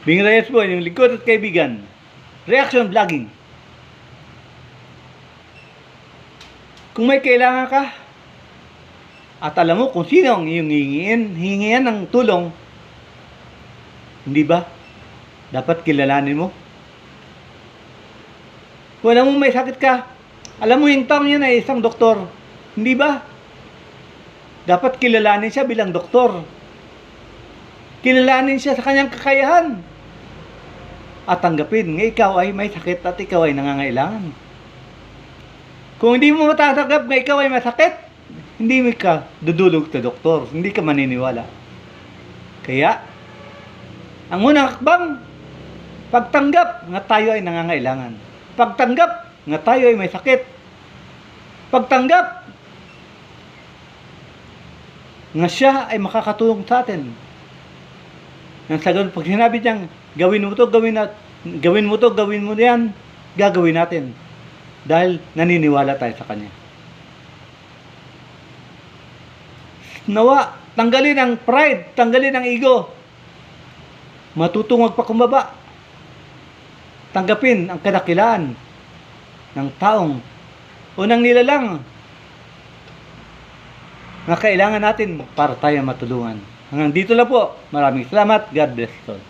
Bing Reyes po, yung lingkod at kaibigan. Reaction Vlogging. Kung may kailangan ka, at alam mo kung sino ang iyong hihingian ng tulong, hindi ba? Dapat kilalanin mo. Kung alam mo may sakit ka, alam mo yung taong yan ay isang doktor, hindi ba? Dapat kilalanin siya bilang doktor. Kilalanin siya sa kanyang kakayahan. At tanggapin nga ikaw ay may sakit at ikaw ay nangangailangan. Kung hindi mo matatanggap nga ikaw ay masakit, hindi mo ka dudulog sa doktor. Hindi ka maniniwala. Kaya, ang unang hakbang, pagtanggap nga tayo ay nangangailangan. Pagtanggap nga tayo ay may sakit. Pagtanggap nga siya ay makakatulong sa atin. Nang sa ganun, pag sinabi niyang, gawin mo to, gawin mo yan, gagawin natin. Dahil naniniwala tayo sa Kanya. Nawa, tanggalin ang pride, tanggalin ang ego. Matutong magpakumbaba. Tanggapin ang kadakilaan ng taong unang nilalang na kailangan natin para tayo matulungan. Hanggang dito lang po. Maraming salamat. God bless you all.